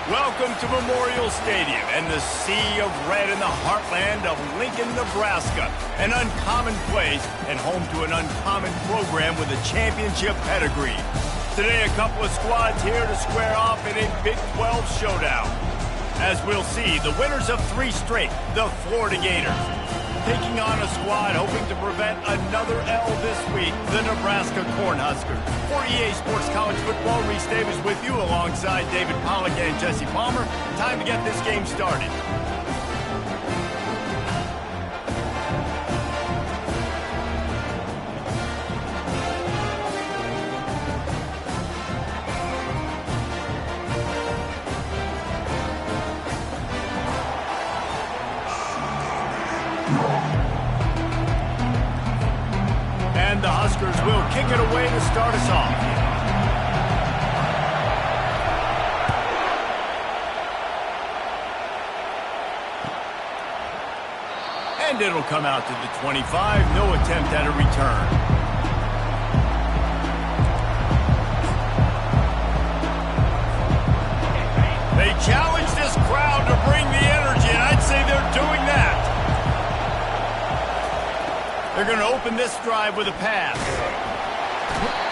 Welcome to Memorial Stadium and the sea of red in the heartland of Lincoln, Nebraska. An uncommon place and home to an uncommon program with a championship pedigree. Today, a couple of squads here to square off in a Big 12 showdown. As we'll see, the winners of 3 straight, the Florida Gators, taking on a squad hoping to prevent another L this week, the Nebraska Cornhuskers. For EA Sports College Football, Reese Davis with you alongside David Pollack and Jesse Palmer. Time to get this game started. And the Huskers will kick it away to start us off. And it'll come out to the 25. No attempt at a return. They challenge this crowd to bring the energy, and I'd say they're doing that. They're going to open this drive with a pass.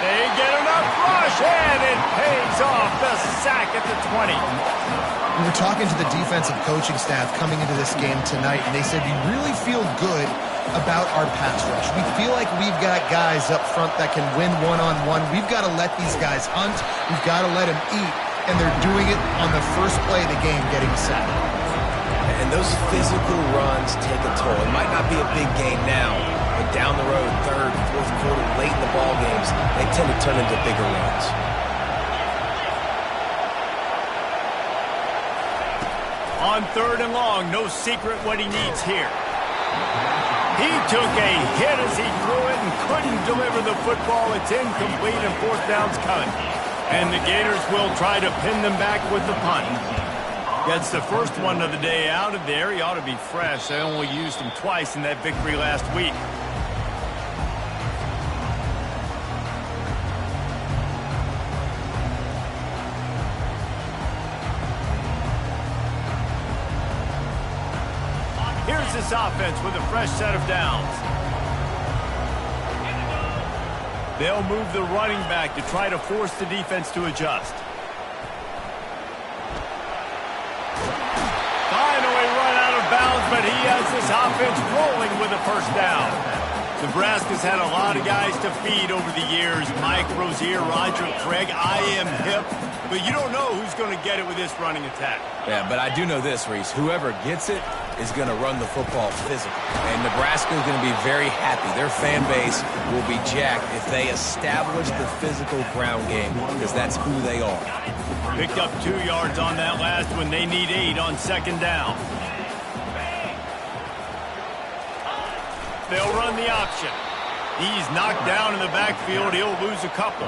They get enough rush, and it pays off. The sack at the 20. We were talking to the defensive coaching staff coming into this game tonight, and they said we really feel good about our pass rush. We feel like we've got guys up front that can win one-on-one. We've got to let these guys hunt. We've got to let them eat, and they're doing it on the first play of the game, getting a sack. And those physical runs take a toll. It might not be a big game now, but down the road, third, fourth quarter, late in the ball games, they tend to turn into bigger runs. On 3rd and long, no secret what he needs here. He took a hit as he threw it and couldn't deliver the football. It's incomplete and 4th down's coming. And the Gators will try to pin them back with the punt. Gets the first one of the day out of there. He ought to be fresh. They only used him twice in that victory last week. Here's this offense with a fresh set of downs. They'll move the running back to try to force the defense to adjust. Finally run out of bounds, but he has this offense rolling with a first down. Nebraska's had a lot of guys to feed over the years. Mike Rozier, Roger Craig, I am hip. But you don't know who's going to get it with this running attack. Yeah, but I do know this, Reese. Whoever gets it is going to run the football physical. And Nebraska is going to be very happy. Their fan base will be jacked if they establish the physical ground game, because that's who they are. Picked up 2 yards on that last one. They need 8 on 2nd down. They'll run the option. He's knocked down in the backfield. He'll lose a couple.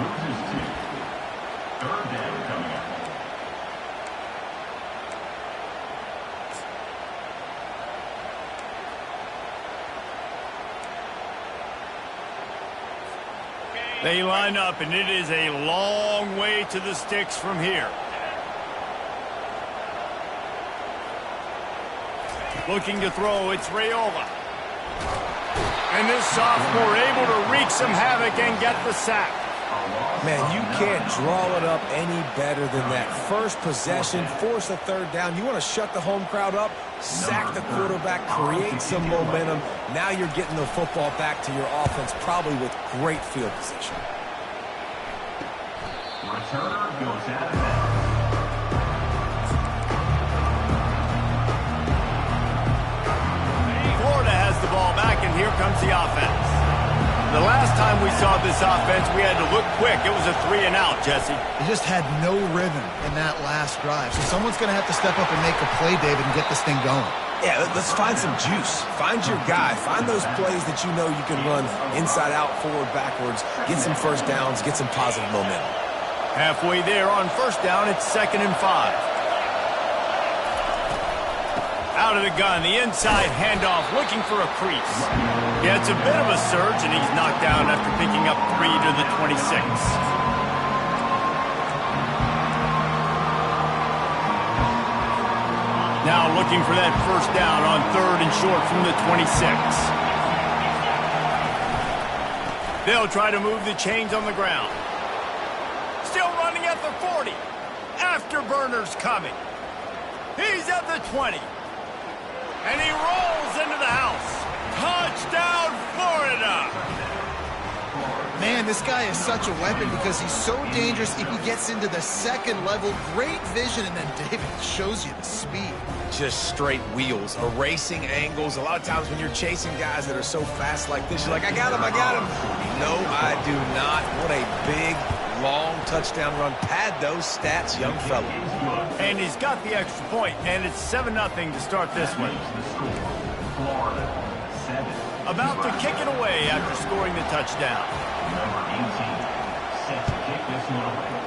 They line up, and it is a long way to the sticks from here. Looking to throw, it's Raiola. And this sophomore able to wreak some havoc and get the sack. Man, you can't draw it up any better than that. First possession, force a 3rd down. You want to shut the home crowd up, sack the quarterback, create some momentum. Now you're getting the football back to your offense, probably with great field position. Returner goes out of bounds. Florida has the ball back, and here comes the offense. The last time we saw this offense, we had to look quick. It was a 3-and-out, Jesse. They just had no rhythm in that last drive. So someone's going to have to step up and make a play, David, and get this thing going. Yeah, let's find some juice. Find your guy. Find those plays that you know you can run inside out, forward, backwards. Get some first downs. Get some positive momentum. Halfway there on 1st down, it's 2nd and 5. Out of the gun, the inside handoff, looking for a crease. Yeah, it's a bit of a surge, and he's knocked down after picking up 3 to the 26. Now looking for that first down on 3rd and short from the 26. They'll try to move the chains on the ground. Still running at the 40. Afterburner's coming. He's at the 20. And he rolls into the house. Touchdown, Florida! Man, this guy is such a weapon because he's so dangerous if he gets into the second level. Great vision, and then David shows you the speed. Just straight wheels, erasing angles. A lot of times when you're chasing guys that are so fast like this, you're like, I got him, I got him. No, I do not. What a big, long touchdown run. Pad those stats, young fella. And he's got the extra point, and it's 7-0 to start this one. About to kick it away after scoring the touchdown. Number 18, set to kick this one away.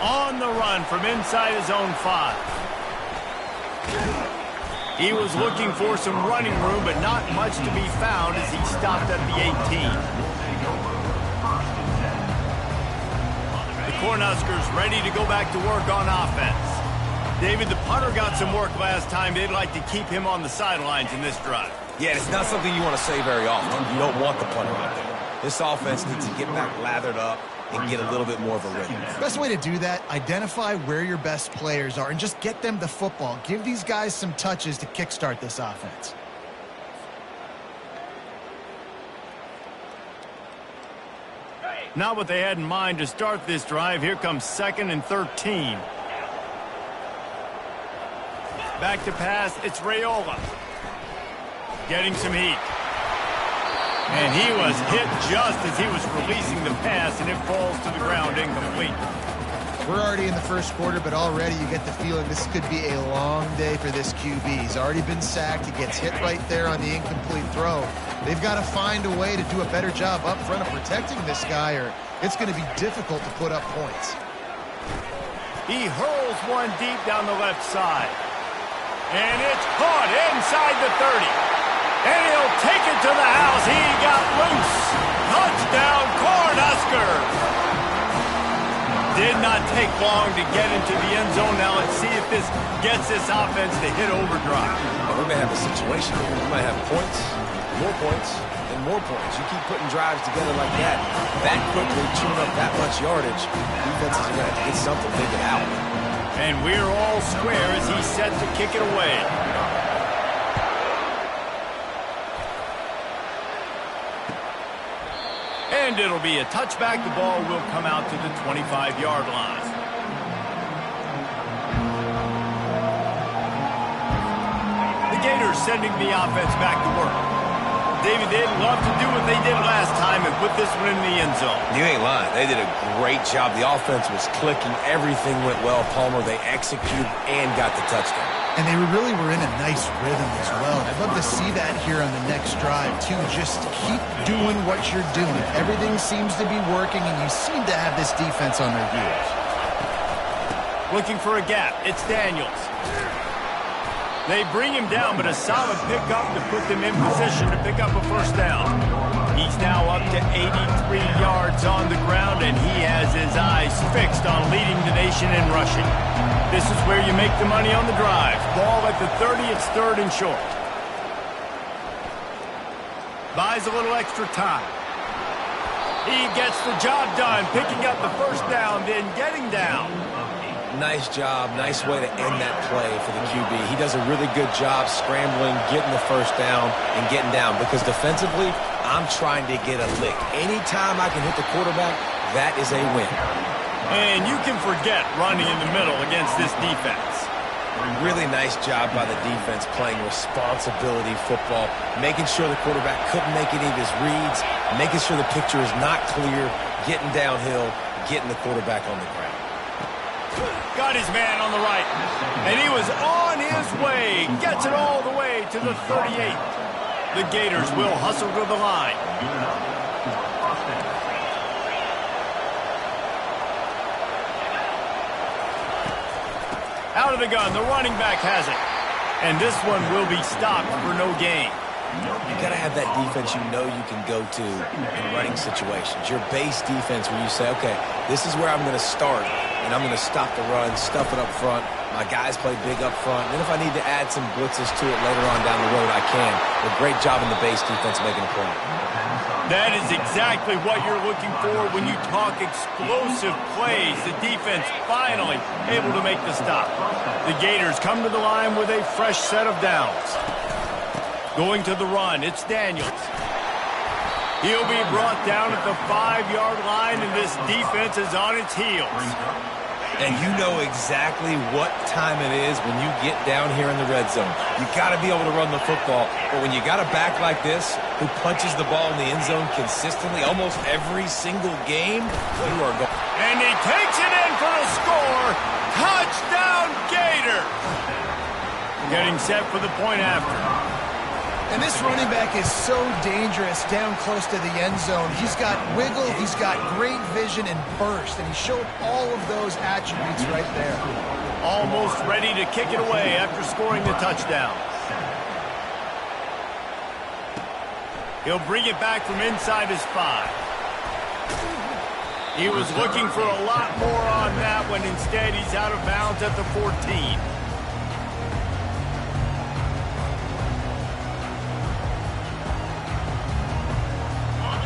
On the run from inside his own 5. He was looking for some running room, but not much to be found as he stopped at the 18. The Cornhuskers ready to go back to work on offense. David, the punter got some work last time. They'd like to keep him on the sidelines in this drive. Yeah, it's not something you want to say very often. You don't want the punter out there. This offense needs to get back lathered up and get a little bit more of a rhythm. Best way to do that, identify where your best players are and just get them the football. Give these guys some touches to kickstart this offense. Not what they had in mind to start this drive. Here comes 2nd and 13. Back to pass, it's Raiola. Getting some heat. And he was hit just as he was releasing the pass, and it falls to the ground incomplete. We're already in the first quarter, but already you get the feeling this could be a long day for this QB. He's already been sacked. He gets hit right there on the incomplete throw. They've got to find a way to do a better job up front of protecting this guy, or it's going to be difficult to put up points. He hurls one deep down the left side. And it's caught inside the 30. And he'll take it to the house. He got loose. Touchdown, Cornhuskers. Did not take long to get into the end zone. Now let's see if this gets this offense to hit overdrive. Well, we may have a situation here. We might have points, and more points. You keep putting drives together like that quickly, chewing up that much yardage, defenses are going to have to get something figured out. And we're all square as he's set to kick it away. And it'll be a touchback. The ball will come out to the 25-yard line. The Gators sending the offense back to work. David, they'd love to do what they did last time and put this one in the end zone. You ain't lying. They did a great job. The offense was clicking. Everything went well. Palmer, they executed and got the touchdown. And they really were in a nice rhythm as well. I'd love to see that here on the next drive, too. Just keep doing what you're doing. Everything seems to be working, and you seem to have this defense on their heels. Looking for a gap. It's Daniels. They bring him down, but a solid pickup to put them in position to pick up a first down. He's now up to 83 yards on the ground, and he has his eyes fixed on leading the nation in rushing. This is where you make the money on the drive. Ball at the 30, it's 3rd and short. Buys a little extra time. He gets the job done, picking up the first down, then getting down. Nice job, nice way to end that play for the QB. He does a really good job scrambling, getting the first down, and getting down. Because defensively, I'm trying to get a lick. Anytime I can hit the quarterback, that is a win. And you can forget running in the middle against this defense. Really nice job by the defense playing responsibility football, making sure the quarterback couldn't make any of his reads, making sure the picture is not clear, getting downhill, getting the quarterback on the ground. Got his man on the right, and he was on his way. Gets it all the way to the 38. The Gators will hustle to the line. Out of the gun, the running back has it. And this one will be stopped for no gain. You got to have that defense you know you can go to in running situations. Your base defense where you say, okay, this is where I'm going to start, and I'm going to stop the run, stuff it up front. My guys play big up front. And then if I need to add some blitzes to it later on down the road, I can. But great job in the base defense making a play. That is exactly what you're looking for when you talk explosive plays. The defense finally able to make the stop. The Gators come to the line with a fresh set of downs. Going to the run, it's Daniels. He'll be brought down at the 5-yard line, and this defense is on its heels. And you know exactly what time it is when you get down here in the red zone. You got to be able to run the football. But when you got a back like this who punches the ball in the end zone consistently almost every single game, you are going. And he takes it in for the score. Touchdown, Gator. Getting set for the point after. And this running back is so dangerous down close to the end zone. He's got wiggle, he's got great vision and burst, and he showed all of those attributes right there. Almost ready to kick it away after scoring the touchdown. He'll bring it back from inside his 5. He was looking for a lot more on that one. Instead, he's out of bounds at the 14.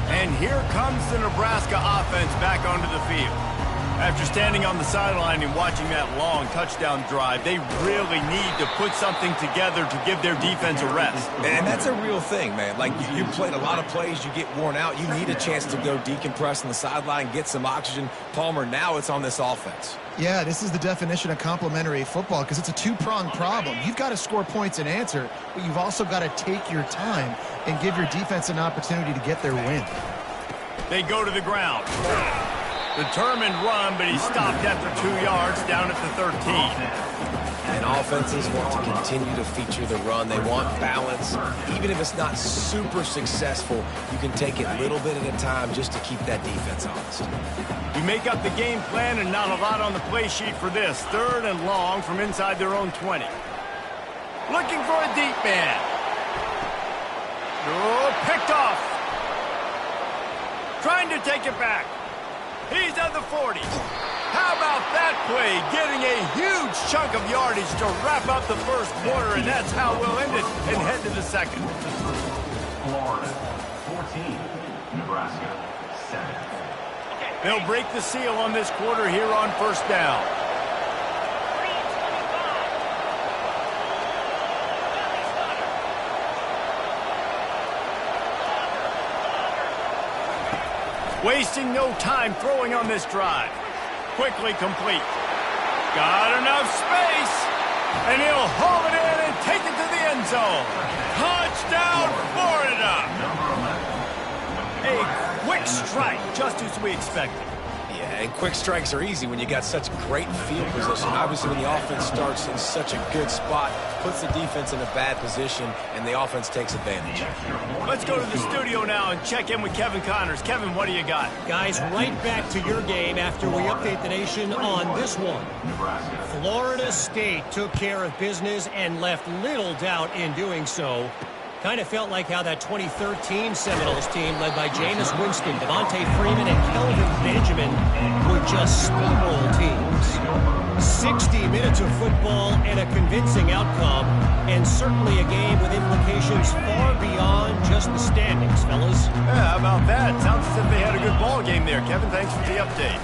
And here comes the Nebraska offense back onto the field. After standing on the sideline and watching that long touchdown drive, they really need to put something together to give their defense a rest. And that's a real thing, man. Like, you played a lot of plays, you get worn out. You need a chance to go decompress on the sideline, get some oxygen. Palmer, now it's on this offense. Yeah, this is the definition of complementary football because it's a two-pronged problem. You've got to score points and answer, but you've also got to take your time and give your defense an opportunity to get their win. They go to the ground. Determined run, but he stopped after 2 yards down at the 13. And offenses want to continue to feature the run. They want balance. Even if it's not super successful, you can take it a little bit at a time just to keep that defense honest. We make up the game plan and not a lot on the play sheet for this. 3rd and long from inside their own 20. Looking for a deep man. Oh, picked off. Trying to take it back. He's at the 40. How about that play? Getting a huge chunk of yardage to wrap up the first quarter, and that's how we'll end it and head to the second. Florida 14, Nebraska 7. They'll break the seal on this quarter here on first down. Wasting no time throwing on this drive. Quickly complete. Got enough space. And he'll haul it in and take it to the end zone. Touchdown, Florida. A quick strike, just as we expected. Yeah, and quick strikes are easy when you got such great field position. Obviously, when the offense starts in such a good spot, puts the defense in a bad position, and the offense takes advantage. Let's go to the studio now and check in with Kevin Connors. Kevin, what do you got? Guys, right back to your game after we update the nation on this one. Florida State took care of business and left little doubt in doing so. Kind of felt like how that 2013 Seminoles team led by Jameis Winston, Devontae Freeman, and Kelvin Benjamin would just steamroll teams. 60 minutes of football and a convincing outcome, and certainly a game with implications far beyond just the standings, fellas. Yeah, how about that? Sounds as if they had a good ball game there. Kevin, thanks for the update.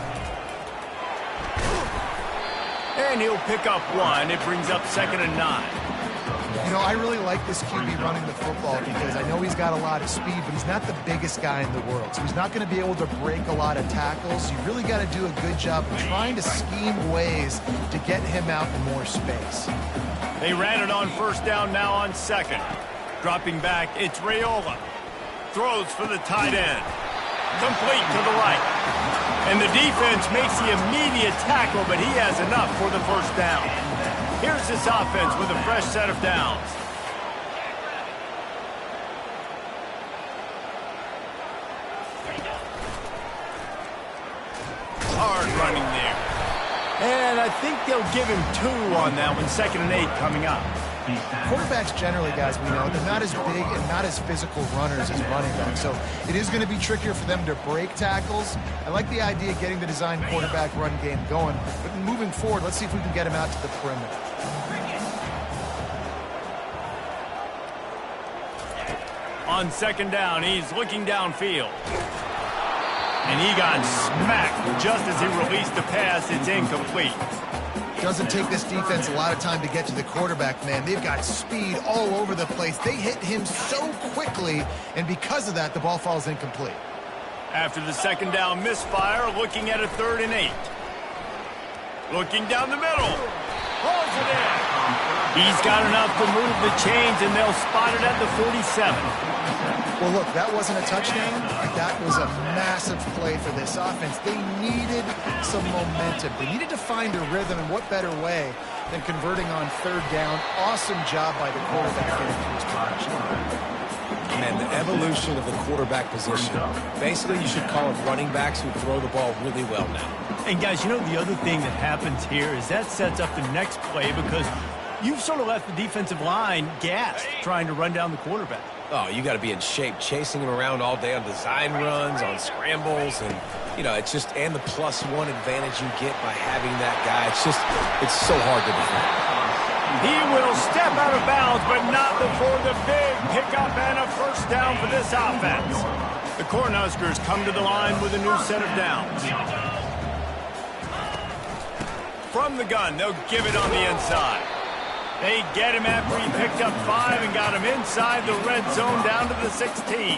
And he'll pick up 1. It brings up 2nd and 9. You know, I really like this QB running the football because I know he's got a lot of speed, but he's not the biggest guy in the world. So he's not going to be able to break a lot of tackles. You really got to do a good job of trying to scheme ways to get him out in more space. They ran it on first down, now on 2nd. Dropping back, it's Raiola. Throws for the tight end. Complete to the right. And the defense makes the immediate tackle, but he has enough for the first down. Here's this offense with a fresh set of downs. Hard running there. And I think they'll give him 2 on that one. 2nd and 8 coming up. Quarterbacks generally, guys, we know, they're not as big and not as physical runners as running backs. So it is going to be trickier for them to break tackles. I like the idea of getting the design quarterback run game going. But moving forward, let's see if we can get him out to the perimeter. On second down, he's looking downfield. And he got smacked just as he released the pass. It's incomplete. Doesn't take this defense a lot of time to get to the quarterback, man. They've got speed all over the place. They hit him so quickly, and because of that, the ball falls incomplete. After the second down misfire, looking at a 3rd and 8. Looking down the middle. Pulls it in. He's got enough to move the chains, and they'll spot it at the 47. Well, look, that wasn't a touchdown. That was a massive play for this offense. They needed some momentum. They needed to find a rhythm, and what better way than converting on 3rd down. Awesome job by the quarterback getting to his progression. And the evolution of the quarterback position. Basically, you should call it running backs who throw the ball really well now. And, guys, you know the other thing that happens here is that sets up the next play because you've sort of left the defensive line gassed trying to run down the quarterback. Oh, you got to be in shape, chasing him around all day on design runs, on scrambles, and, you know, it's just, and the +1 advantage you get by having that guy. It's so hard to defend. He will step out of bounds, but not before the big pickup and a 1st down for this offense. The Cornhuskers come to the line with a new set of downs. From the gun, they'll give it on the inside. They get him after he picked up 5 and got him inside the red zone down to the 16.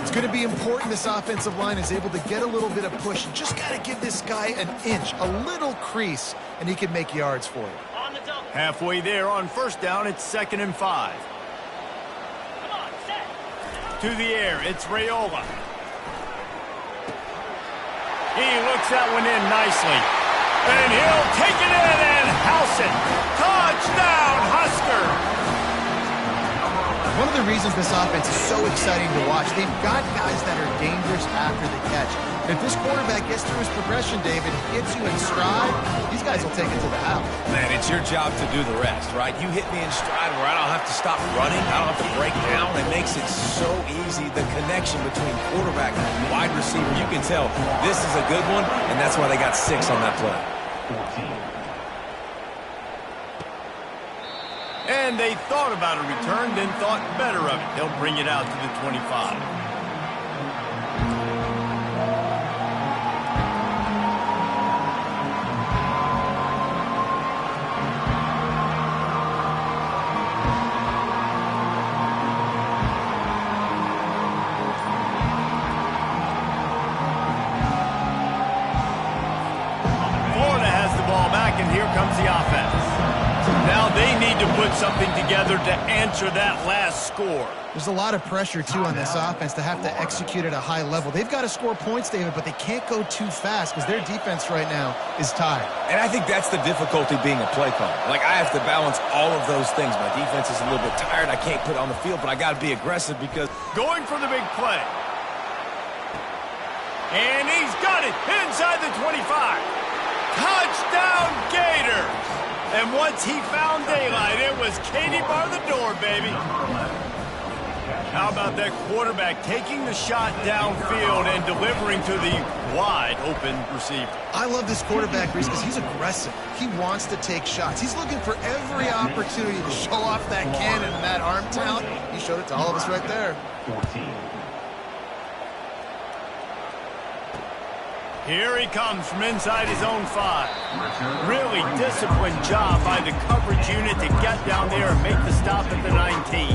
It's going to be important this offensive line is able to get a little bit of push. You just got to give this guy an inch, a little crease, and he can make yards for you. Halfway there on 1st down, it's 2nd and 5. To the air, it's Raiola. He looks that one in nicely. And he'll take it in and house it. Touchdown, Husker! One of the reasons this offense is so exciting to watch, they've got guys that are dangerous after the catch. If this quarterback gets through his progression, David, gets you in stride, these guys will take it to the house. Man, it's your job to do the rest, right? You hit me in stride where I don't have to stop running. I don't have to break down. It makes it so easy. The connection between quarterback and wide receiver, you can tell this is a good one, and that's why they got 6 on that play. And they thought about a return, then thought better of it. They'll bring it out to the 25. Florida has the ball back, and here comes the offense. Now they need to put something together to answer that last score. There's a lot of pressure, too, on this offense to have to execute at a high level. They've got to score points, David, but they can't go too fast because their defense right now is tired. And I think that's the difficulty being a play caller. Like, I have to balance all of those things. My defense is a little bit tired. I can't put it on the field, but I got to be aggressive because... Going for the big play. And he's got it inside the 25. Touchdown, Gators! And once he found daylight, it was Katie bar the door, baby. How about that quarterback taking the shot downfield and delivering to the wide-open receiver? I love this quarterback, Reese, because he's aggressive. He wants to take shots. He's looking for every opportunity to show off that cannon and that arm talent. He showed it to all of us right there. 14. Here he comes from inside his own 5. Really disciplined job by the coverage unit to get down there and make the stop at the 19.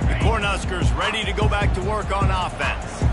The Cornhuskers ready to go back to work on offense.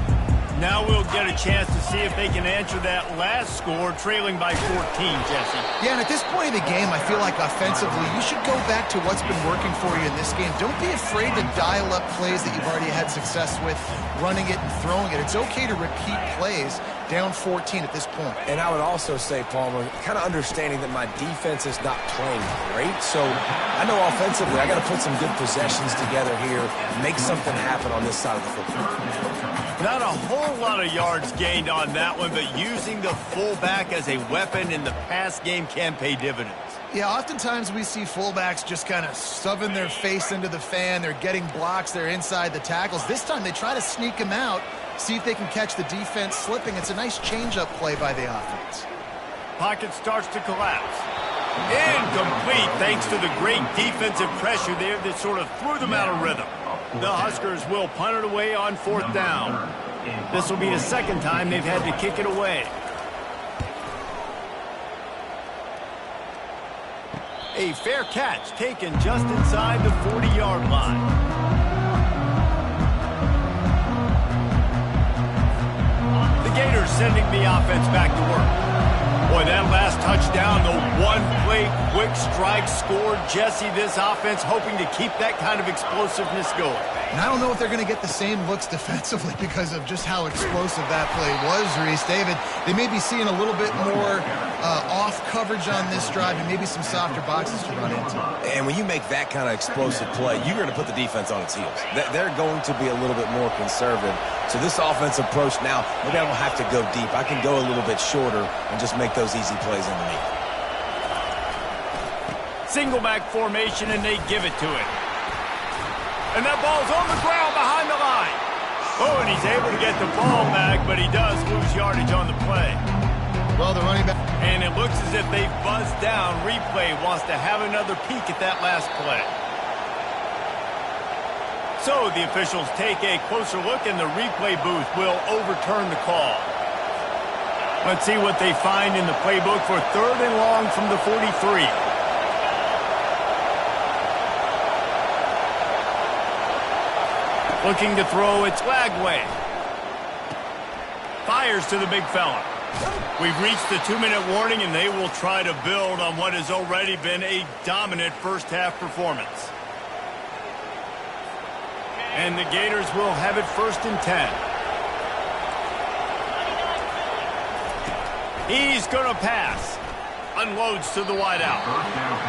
Now we'll get a chance to see if they can answer that last score, trailing by 14, Jesse. Yeah, and at this point of the game, I feel like offensively, you should go back to what's been working for you in this game. Don't be afraid to dial up plays that you've already had success with, running it and throwing it. It's okay to repeat plays, down 14 at this point. And I would also say, Palmer, kind of understanding that my defense is not playing great. So I know offensively I got to put some good possessions together here, make something happen on this side of the football. Not a whole lot of yards gained on that one, but using the fullback as a weapon in the pass game can pay dividends. Yeah, oftentimes we see fullbacks just kind of shoving their face into the fan. They're getting blocks. They're inside the tackles. This time they try to sneak him out, see if they can catch the defense slipping. It's a nice change-up play by the offense. Pocket starts to collapse. Incomplete thanks to the great defensive pressure there that sort of threw them out of rhythm. The Huskers will punt it away on 4th down. This will be the second time they've had to kick it away. A fair catch taken just inside the 40-yard line. The Gators sending the offense back to work. Boy, that last touchdown, the one-play quick strike scored. Jesse, this offense hoping to keep that kind of explosiveness going. And I don't know if they're going to get the same looks defensively because of just how explosive that play was, Reese. David, they may be seeing a little bit more off coverage on this drive and maybe some softer boxes to run into. And when you make that kind of explosive play, you're going to put the defense on its heels. They're going to be a little bit more conservative. So this offensive approach now, maybe I don't have to go deep. I can go a little bit shorter and just make those easy plays underneath. Single back formation, and they give it to it. And that ball's on the ground behind the line. Oh, and he's able to get the ball back, but he does lose yardage on the play. Well, the running back. And it looks as if they've buzzed down. Replay wants to have another peek at that last play. So the officials take a closer look, and the replay booth will overturn the call. Let's see what they find in the playbook for 3rd and long from the 43. Looking to throw, it's Lagway. Fires to the big fella. We've reached the 2-minute warning, and they will try to build on what has already been a dominant first-half performance. And the Gators will have it 1st and 10. He's going to pass. Unloads to the wideout.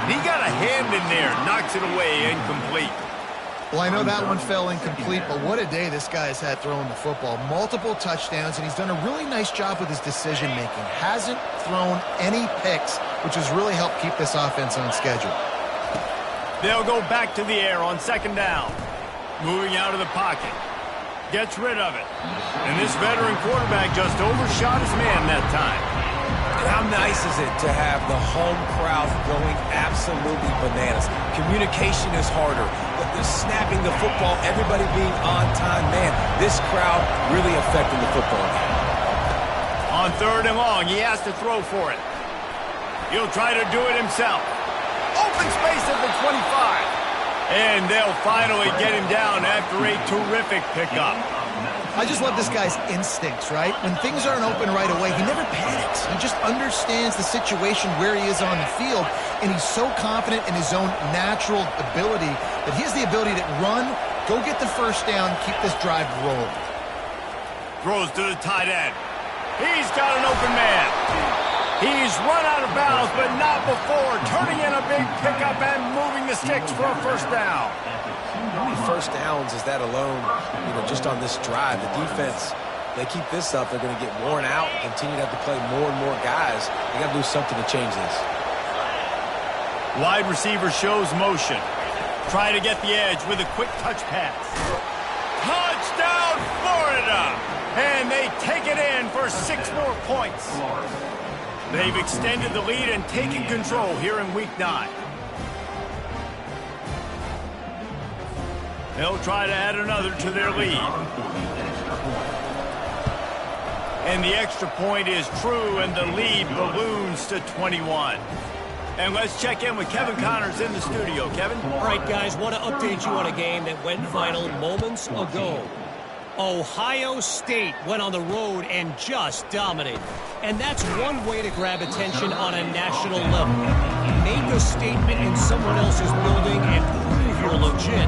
He got a hand in there, knocks it away, incomplete. Well, I know that one fell incomplete, but what a day this guy has had throwing the football. Multiple touchdowns, and he's done a really nice job with his decision-making. Hasn't thrown any picks, which has really helped keep this offense on schedule. They'll go back to the air on 2nd down. Moving out of the pocket. Gets rid of it. And this veteran quarterback just overshot his man that time. And how nice is it to have the home crowd going absolutely bananas? Communication is harder. The snapping the football, everybody being on time. Man, this crowd really affecting the football game. On 3rd and long, he has to throw for it. He'll try to do it himself. Open space at the 25. And they'll finally get him down after a terrific pickup. I just love this guy's instincts, right? When things aren't open right away, he never panics. He just understands the situation where he is on the field, and he's so confident in his own natural ability that he has the ability to run, go get the 1st down, keep this drive rolling. Throws to the tight end. He's got an open man. He's run out of bounds, but not before turning in a big pickup and moving the sticks for a 1st down. How many 1st downs is that alone, just on this drive? The defense, they keep this up, they're going to get worn out and continue to have to play more and more guys. They got to do something to change this. Wide receiver shows motion. Try to get the edge with a quick touch pass. Touchdown, Florida! And they take it in for 6 more points. They've extended the lead and taken control here in Week 9. They'll try to add another to their lead. And the extra point is true, and the lead balloons to 21. And let's check in with Kevin Connors in the studio. Kevin? All right, guys, want to update you on a game that went final moments ago. Ohio State went on the road and just dominated. And that's one way to grab attention on a national level. Make a statement in someone else's building and prove you're legit.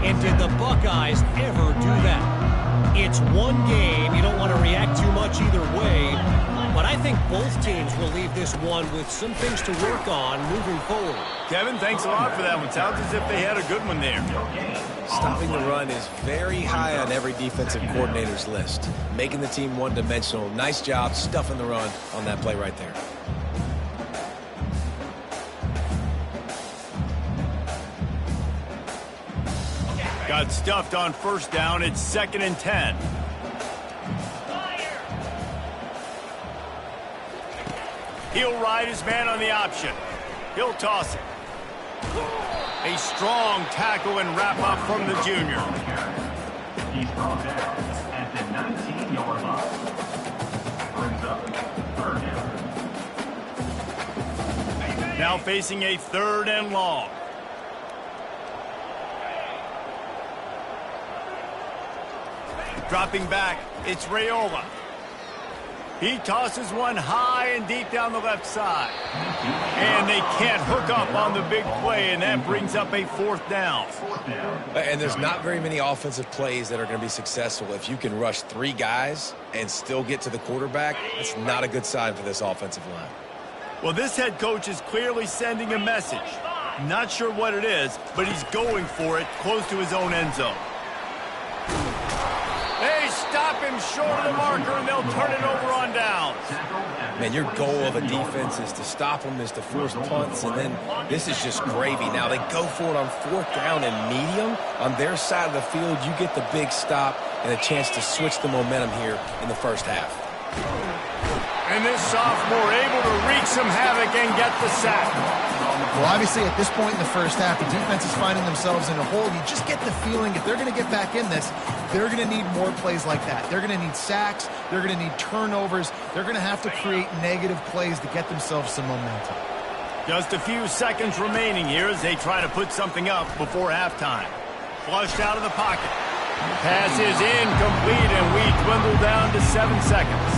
And did the Buckeyes ever do that? It's one game. You don't want to react too much either way. both teams will leave this one with some things to work on moving forward. Kevin, thanks a lot for that one. Sounds as if they had a good one there. Stopping the run is very high on every defensive coordinator's list. Making the team one-dimensional. Nice job stuffing the run on that play right there. Got stuffed on first down. It's 2nd and 10. He'll ride his man on the option. He'll toss it. A strong tackle and wrap up from the junior. He's brought down at the 19-yard line. Brings up 3rd down. Now facing a 3rd and long. Dropping back, it's Raiola. He tosses one high and deep down the left side. And they can't hook up on the big play, and that brings up a 4th down. And there's not very many offensive plays that are going to be successful. If you can rush 3 guys and still get to the quarterback, it's not a good sign for this offensive line. Well, this head coach is clearly sending a message. Not sure what it is, but he's going for it close to his own end zone. They stop him short of the marker, and they'll turn it over on downs. Man, your goal of a defense is to stop them, is to force punts, and then this is just gravy. Now, they go for it on 4th down and medium. On their side of the field, you get the big stop and a chance to switch the momentum here in the first half. And this sophomore able to wreak some havoc and get the sack. Well, obviously, at this point in the first half, the defense is finding themselves in a hole. You just get the feeling if they're going to get back in this, they're going to need more plays like that. They're going to need sacks. They're going to need turnovers. They're going to have to create negative plays to get themselves some momentum. Just a few seconds remaining here as they try to put something up before halftime. Flushed out of the pocket. Pass is incomplete, and we dwindle down to 7 seconds.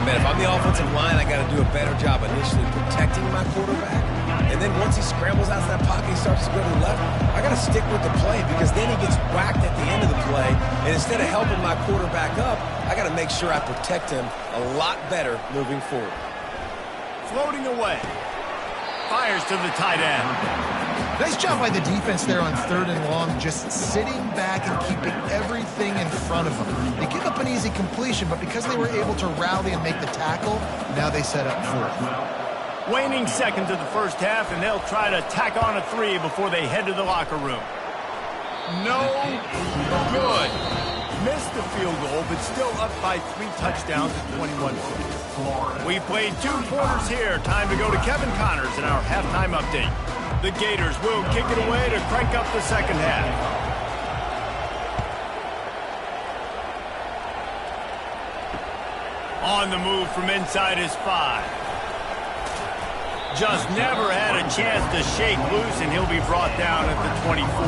Man, if I'm the offensive line, I got to do a better job initially protecting my quarterback. And then once he scrambles out of that pocket, he starts to go to the left, I got to stick with the play because then he gets whacked at the end of the play. And instead of helping my quarterback up, I got to make sure I protect him a lot better moving forward. Floating away. Fires to the tight end. Nice job by the defense there on 3rd and long, just sitting back and keeping everything in front of them. They give up an easy completion, but because they were able to rally and make the tackle, now they set up 4th. Waning seconds of the first half, and they'll try to tack on a 3 before they head to the locker room. No good. Missed the field goal, but still up by 3 touchdowns at 21 points. We played 2 quarters here. Time to go to Kevin Connors in our halftime update. The Gators will kick it away to crank up the second half. On the move from inside his 5. Just never had a chance to shake loose, and he'll be brought down at the 24.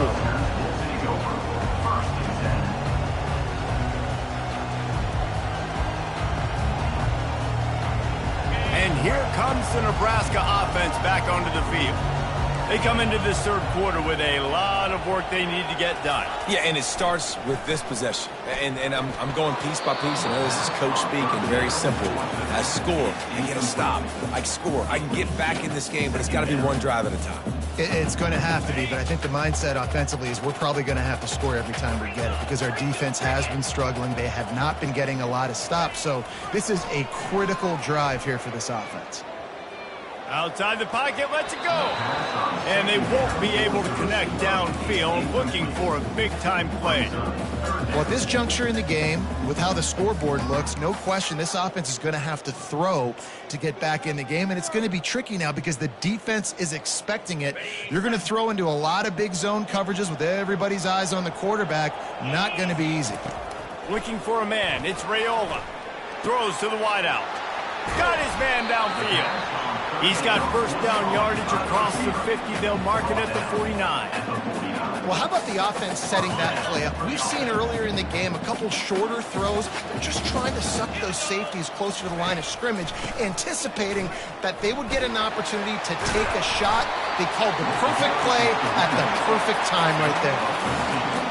And here comes the Nebraska offense back onto the field. They come into this 3rd quarter with a lot of work they need to get done. Yeah, and it starts with this possession. And I'm going piece by piece. I know this is coach speak and very simple. I score. I get a stop. I score. I can get back in this game, but it's got to be one drive at a time. It's going to have to be, but I think the mindset offensively is we're probably going to have to score every time we get it because our defense has been struggling. They have not been getting a lot of stops, so this is a critical drive here for this offense. Outside the pocket, lets it go. And they won't be able to connect downfield, looking for a big-time play. Well, at this juncture in the game, with how the scoreboard looks, no question this offense is going to have to throw to get back in the game, and it's going to be tricky now because the defense is expecting it. You're going to throw into a lot of big zone coverages with everybody's eyes on the quarterback. Not going to be easy. Looking for a man. It's Raiola. Throws to the wideout. Got his man downfield. He's got first down yardage across the 50. They'll mark it at the 49. Well, how about the offense setting that play up? We've seen earlier in the game a couple shorter throws. They're just trying to suck those safeties closer to the line of scrimmage, anticipating that they would get an opportunity to take a shot. They called the perfect play at the perfect time right there.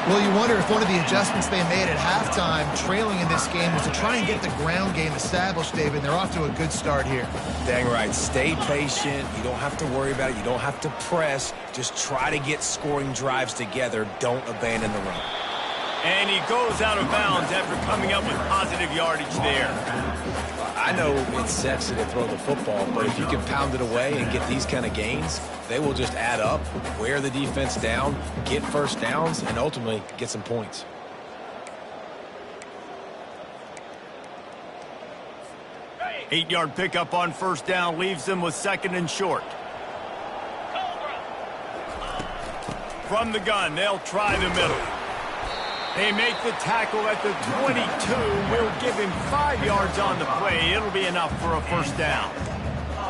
Well, you wonder if one of the adjustments they made at halftime, trailing in this game, was to try and get the ground game established, David. They're off to a good start here. Dang right. Stay patient. You don't have to worry about it. You don't have to press. Just try to get scoring drives together. Don't abandon the run. And he goes out of bounds after coming up with positive yardage there. I know it's sexy to throw the football, but if you can pound it away and get these kind of gains, they will just add up, wear the defense down, get first downs, and ultimately get some points. Eight-yard pickup on first down leaves them with second and short. From the gun, they'll try the middle. They make the tackle at the 22. We'll give him 5 yards on the play. It'll be enough for a first down.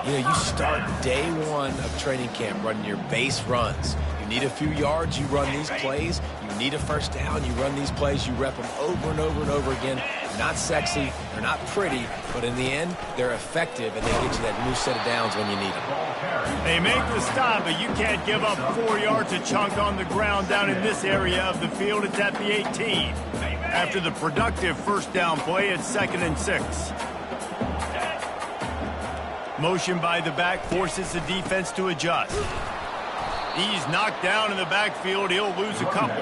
You know, you start day one of training camp running your base runs. You need a few yards, you run these plays. You need a first down, you run these plays. You rep them over and over and over again. They're not sexy, they're not pretty, but in the end, they're effective, and they get you that new set of downs when you need them. They make the stop, but you can't give up 4 yards a chunk on the ground down in this area of the field. It's at the 18. After the productive first down play, it's 2nd and 6. Motion by the back forces the defense to adjust. He's knocked down in the backfield. He'll lose a couple.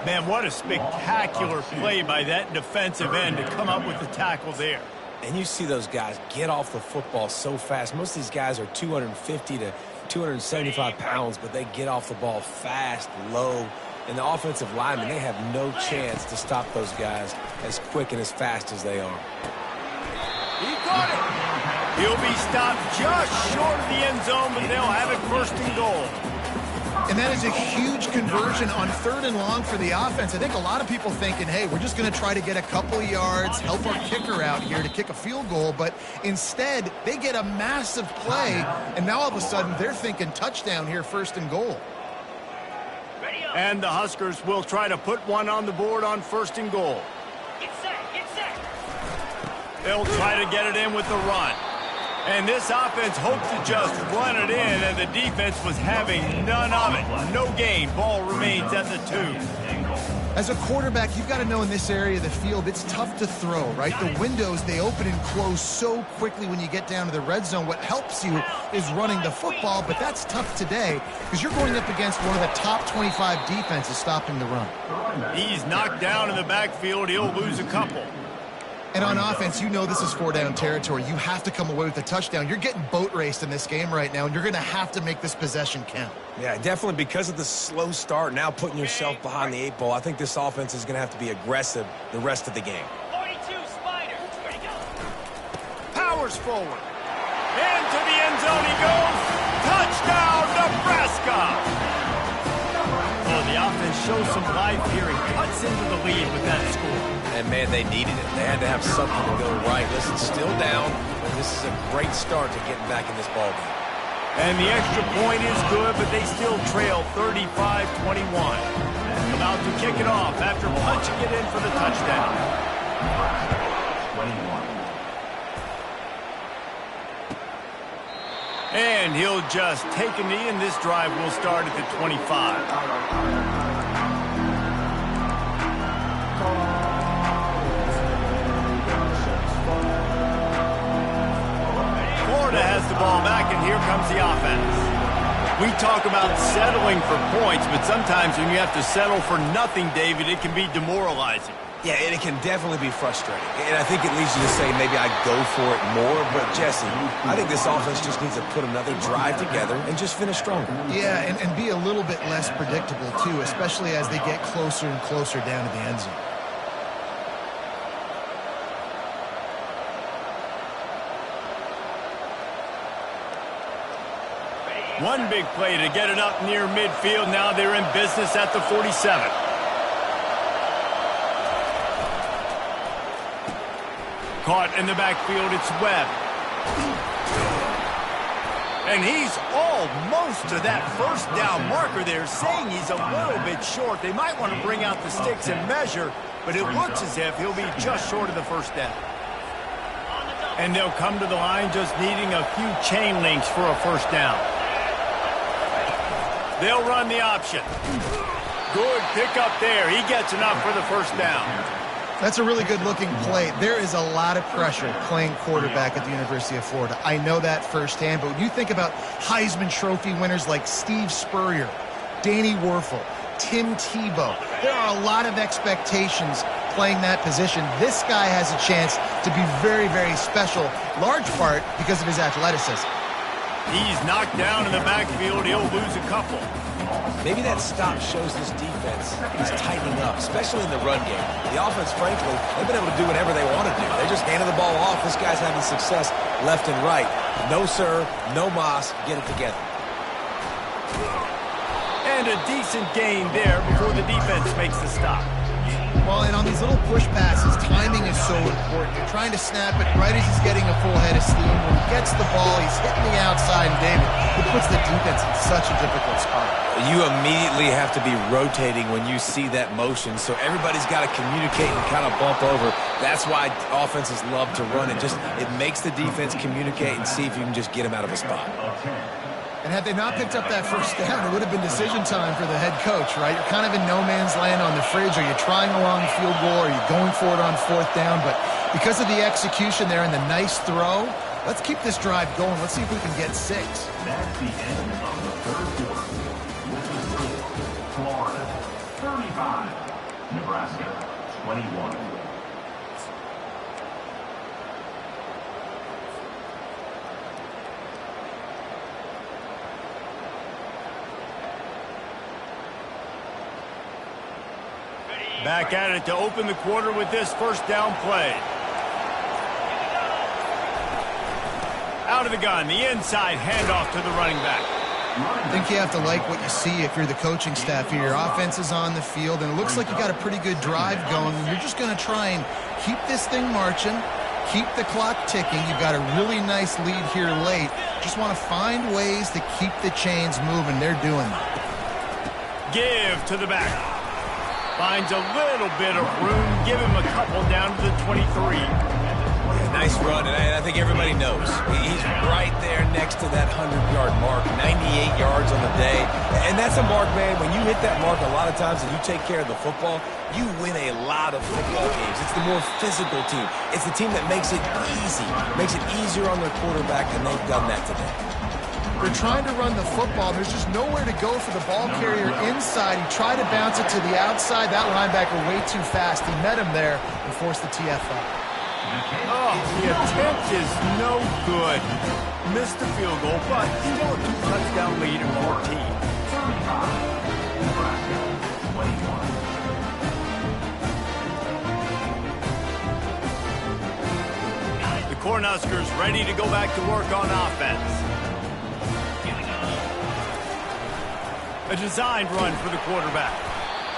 Man, what a spectacular play by that defensive end to come up with the tackle there. And you see those guys get off the football so fast. Most of these guys are 250 to 275 pounds, but they get off the ball fast, low. And the offensive linemen, they have no chance to stop those guys as quick and as fast as they are. He got it. He'll be stopped just short of the end zone, but they'll have it 1st and goal. And that is a huge conversion on 3rd and long for the offense. I think a lot of people thinking, hey, we're just going to try to get a couple of yards, help our kicker out here to kick a field goal. But instead, they get a massive play, and now all of a sudden they're thinking touchdown here, 1st and goal. And the Huskers will try to put one on the board on 1st and goal. Get set. They'll try to get it in with the run. And this offense hoped to just run it in, and the defense was having none of it. No gain. Ball remains at the 2. As a quarterback, you've got to know in this area of the field, it's tough to throw, right? The windows, they open and close so quickly when you get down to the red zone. What helps you is running the football, but that's tough today because you're going up against one of the top 25 defenses stopping the run. He's knocked down in the backfield. He'll lose a couple. And on offense, you know this is 4-down territory. You have to come away with a touchdown. You're getting boat raced in this game right now, and you're going to have to make this possession count. Yeah, definitely because of the slow start, now putting yourself behind the 8 ball, I think this offense is going to have to be aggressive the rest of the game. 42, Spider. Where'd he go? Powers forward. Into the end zone he goes. Touchdown, Nebraska! Oh, the offense shows some life here and cuts into the lead with that score. And, man, they needed it. They had to have something to go right. Listen, still down, but this is a great start to getting back in this ballgame. And the extra point is good, but they still trail 35-21. About to kick it off after punching it in for the touchdown. And he'll just take a knee, and this drive will start at the 25. Has the ball back, and here comes the offense. We talk about settling for points, but sometimes when you have to settle for nothing, David, it can be demoralizing. Yeah, and it can definitely be frustrating. And I think it leads you to say maybe I go for it more. But, Jesse, I think this offense just needs to put another drive together and just finish stronger. Yeah, and be a little bit less predictable, too, especially as they get closer and closer down to the end zone. One big play to get it up near midfield. Now they're in business at the 47. Caught in the backfield, it's Webb. And he's almost to that first down marker there, saying he's a little bit short. They might want to bring out the sticks and measure, but it looks as if he'll be just short of the first down. And they'll come to the line just needing a few chain links for a first down. They'll run the option. Good pickup there. He gets enough for the first down. That's a really good-looking play. There is a lot of pressure playing quarterback at the University of Florida. I know that firsthand, but when you think about Heisman Trophy winners like Steve Spurrier, Danny Werfel, Tim Tebow, there are a lot of expectations playing that position. This guy has a chance to be very, very special, large part because of his athleticism. He's knocked down in the backfield. He'll lose a couple. Maybe that stop shows this defense is tightening up, especially in the run game. The offense, frankly, they've been able to do whatever they want to do. They're just handing the ball off. This guy's having success left and right. No sir, no mas, get it together. And a decent gain there before the defense makes the stop. Well, and on these little push passes, timing is so important. You're trying to snap it right as he's getting a full head of steam. When he gets the ball, he's hitting the outside, and David, it puts the defense in such a difficult spot. You immediately have to be rotating when you see that motion, so everybody's got to communicate and kind of bump over. That's why offenses love to run it. It makes the defense communicate and see if you can just get him out of a spot. And had they not picked up that first down, it would have been decision time for the head coach, right? You're kind of in no man's land on the fridge. Are you trying a long field goal? Are you going for it on fourth down? But because of the execution there and the nice throw, let's keep this drive going. Let's see if we can get 6. That's the end of the third quarter. With the score, Florida 35, Nebraska 21. Back at it to open the quarter with this first down play. Out of the gun, the inside handoff to the running back. I think you have to like what you see if you're the coaching staff here. Your offense is on the field, and it looks like you got a pretty good drive going. You're just going to try and keep this thing marching, keep the clock ticking. You've got a really nice lead here late. Just want to find ways to keep the chains moving. They're doing that. Give to the back. Finds a little bit of room. Give him a couple down to the 23. Nice run, and I think everybody knows. He's right there next to that 100-yard mark, 98 yards on the day. And that's a mark, man. When you hit that mark a lot of times and you take care of the football, you win a lot of football games. It's the more physical team. It's the team that makes it easy, makes it easier on their quarterback, and they've done that today. They're trying to run the football. There's just nowhere to go for the ball carrier inside. He tried to bounce it to the outside. That linebacker way too fast. He met him there and forced the TFL. Oh, the attempt is no good. Missed the field goal, but still a 2-touchdown lead in 14. Nebraska 21. The Cornhuskers ready to go back to work on offense. A designed run for the quarterback.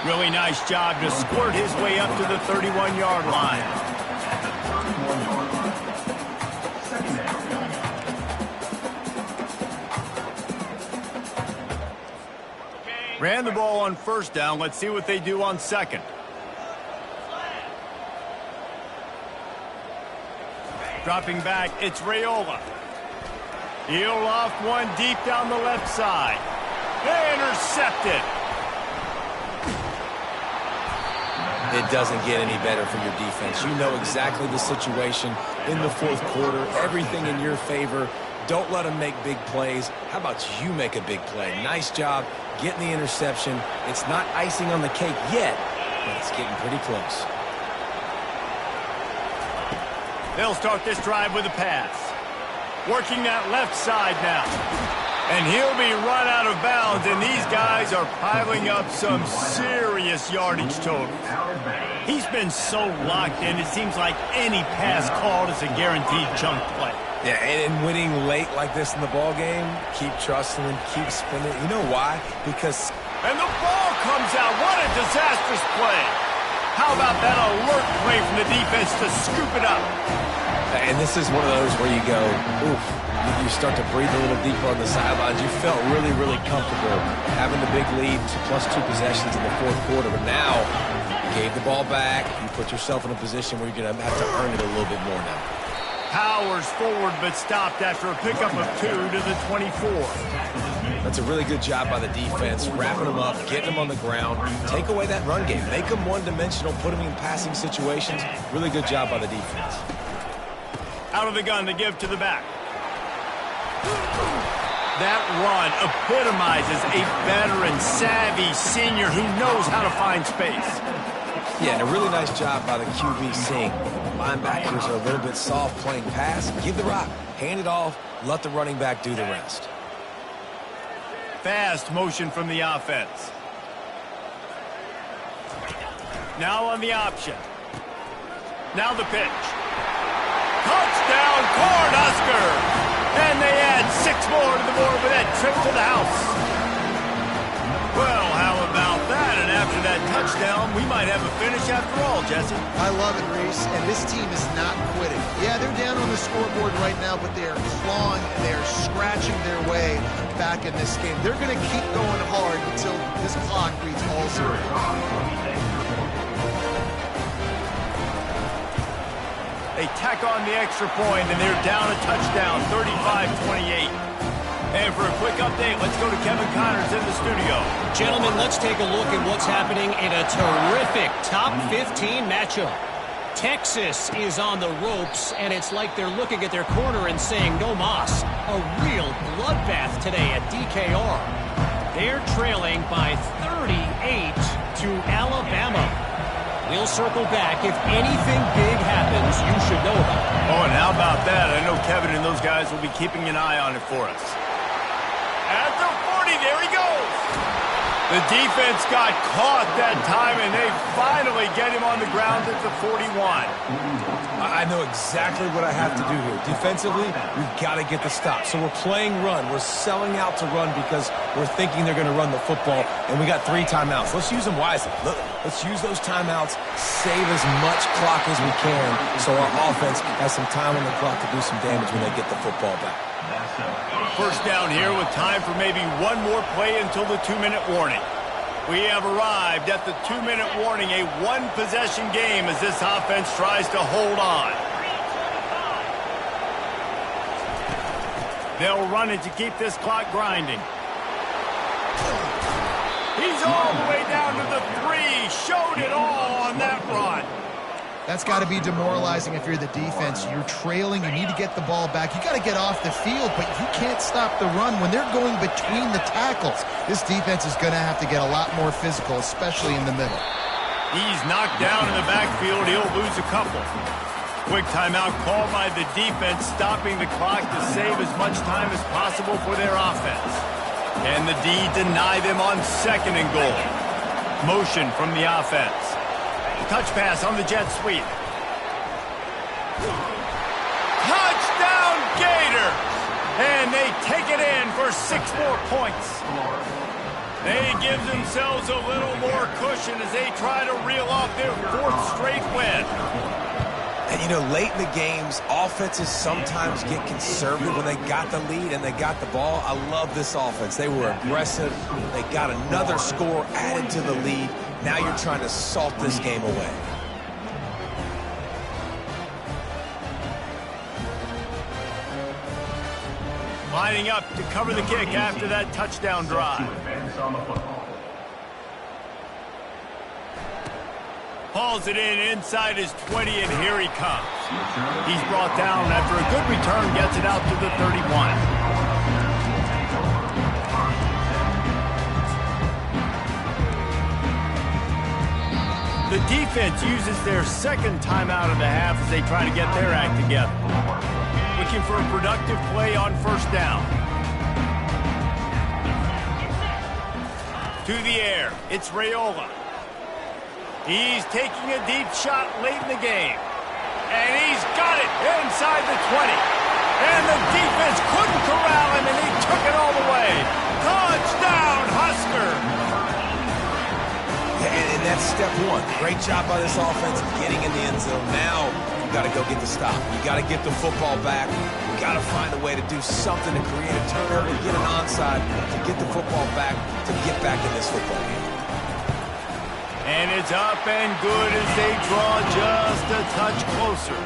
Really nice job to squirt his way up to the 31-yard line. Ran the ball on first down. Let's see what they do on second. Dropping back, it's Raiola. He'll off one deep down the left side. Intercepted. It doesn't get any better for your defense. You know exactly the situation in the fourth quarter. Everything in your favor. Don't let them make big plays. How about you make a big play? Nice job getting the interception. It's not icing on the cake yet, but it's getting pretty close. They'll start this drive with a pass. Working that left side now. And he'll be run out of bounds, and these guys are piling up some serious yardage totals. He's been so locked in, it seems like any pass called is a guaranteed chunk play. Yeah, and winning late like this in the ball game, keep trusting him, keep spinning. You know why? Because... And the ball comes out. What a disastrous play. How about that alert play from the defense to scoop it up? And this is one of those where you go, oof. You start to breathe a little deeper on the sidelines. You felt really, really comfortable having the big lead, plus 2 possessions in the fourth quarter. But now, you gave the ball back. You put yourself in a position where you're going to have to earn it a little bit more now. powers forward but stopped after a pickup of 2 to the 24. That's a really good job by the defense, wrapping them up, getting them on the ground. Take away that run game. Make them one-dimensional, put them in passing situations. Really good job by the defense. Out of the gun to give to the back. That run epitomizes a veteran, savvy senior who knows how to find space. Yeah, and a really nice job by the QB seeing linebackers are a little bit soft playing pass. Give the rock, hand it off, let the running back do the rest. Fast motion from the offense. Now on the option. Now the pitch. Touchdown, Cornhusker! And they add 6 more to the board with that trip to the house. Well, how about that? And after that touchdown, we might have a finish after all, Jesse. I love it, Reese, and this team is not quitting. Yeah, they're down on the scoreboard right now, but they are clawing and they are scratching their way back in this game. They're going to keep going hard until this clock reads all 0. They tack on the extra point, and they're down a touchdown, 35-28. And for a quick update, let's go to Kevin Connors in the studio. Gentlemen, let's take a look at what's happening in a terrific top 15 matchup. Texas is on the ropes, and it's like they're looking at their corner and saying, no mas. A real bloodbath today at DKR. They're trailing by 38 to Alabama. We'll circle back. If anything big happens, you should know about it. Oh, and how about that? I know Kevin and those guys will be keeping an eye on it for us. At the 40, there he goes. The defense got caught that time, and they finally get him on the ground at the 41. I know exactly what I have to do here. Defensively, we've got to get the stop. So we're playing run. We're selling out to run because we're thinking they're going to run the football, and we got 3 timeouts. Let's use them wisely. Let's use those timeouts, save as much clock as we can so our offense has some time on the clock to do some damage when they get the football back. First down here with time for maybe one more play until the 2-minute warning. We have arrived at the 2-minute warning, a one-possession game as this offense tries to hold on. They'll run it to keep this clock grinding. He's all the way down to the 3. Showed it all on that run. That's got to be demoralizing if you're the defense. You're trailing. You need to get the ball back. You got to get off the field, but you can't stop the run when they're going between the tackles. This defense is going to have to get a lot more physical, especially in the middle. He's knocked down in the backfield. He'll lose a couple. Quick timeout called by the defense, stopping the clock to save as much time as possible for their offense. And the D deny them on 2nd and goal. Motion from the offense. Touch pass on the jet sweep. Touchdown Gators! And they take it in for 6 more points. They give themselves a little more cushion as they try to reel off their 4th straight win. And, you know, late in the games, offenses sometimes get conservative when they got the lead and they got the ball. I love this offense. They were aggressive. They got another score added to the lead. Now you're trying to salt this game away. Lining up to cover the kick after that touchdown drive. Hauls it in inside his 20, and here he comes. He's brought down after a good return, gets it out to the 31. The defense uses their 2nd timeout of the half as they try to get their act together. Looking for a productive play on 1st down. To the air, it's Raiola. He's taking a deep shot late in the game. And he's got it inside the 20. And the defense couldn't corral him, and he took it all the way. Touchdown, Husker! And that's step 1. Great job by this offense getting in the end zone. Now you got to go get the stop. You got to get the football back. You got to find a way to do something to create a turnover, get an onside, to get the football back, to get back in this football game. And it's up and good as they draw just a touch closer.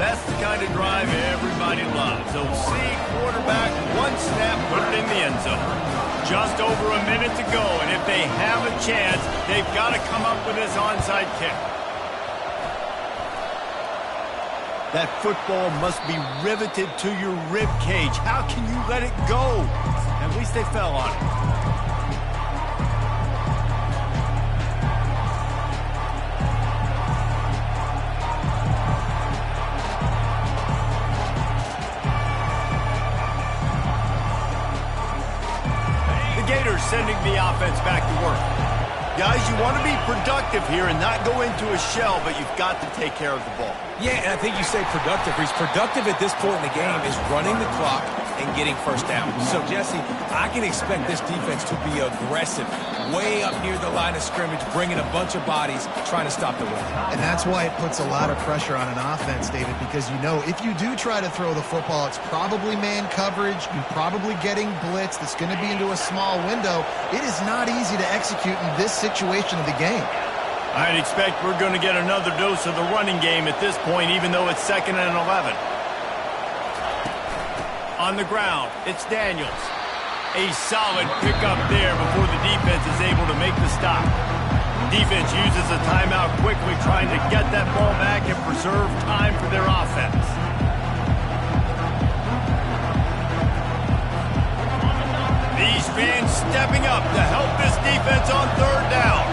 That's the kind of drive everybody loves. So see quarterback, one snap, put it in the end zone. Just over a minute to go, and if they have a chance, they've got to come up with this onside kick. That football must be riveted to your rib cage. How can you let it go? At least they fell on it. Sending the offense back to work. Guys, you want to be productive here and not go into a shell, but you've got to take care of the ball. Yeah, and I think you say productive. He's productive at this point in the game is running the clock and getting first down. So, Jesse, I can expect this defense to be aggressive, way up near the line of scrimmage, bringing a bunch of bodies, trying to stop the run. And that's why it puts a lot of pressure on an offense, David, because you know if you do try to throw the football, it's probably man coverage. You're probably getting blitz. That's going to be into a small window. It is not easy to execute in this situation of the game. I'd expect we're going to get another dose of the running game at this point, even though it's 2nd and 11. On the ground, it's Daniels. A solid pickup there before the defense is able to make the stop. Defense uses a timeout quickly, trying to get that ball back and preserve time for their offense. These fans stepping up to help this defense on 3rd down.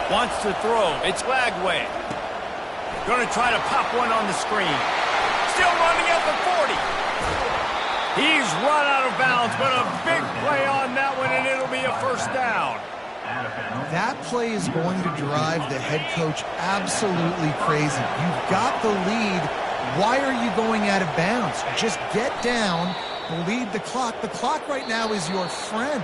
Wants to throw. It's Lagway. Going to try to pop one on the screen. Still running at the 40. He's run out of bounds, but a big play on that one, and it'll be a 1st down. That play is going to drive the head coach absolutely crazy. You've got the lead. Why are you going out of bounds? Just get down, bleed the clock. The clock right now is your friend.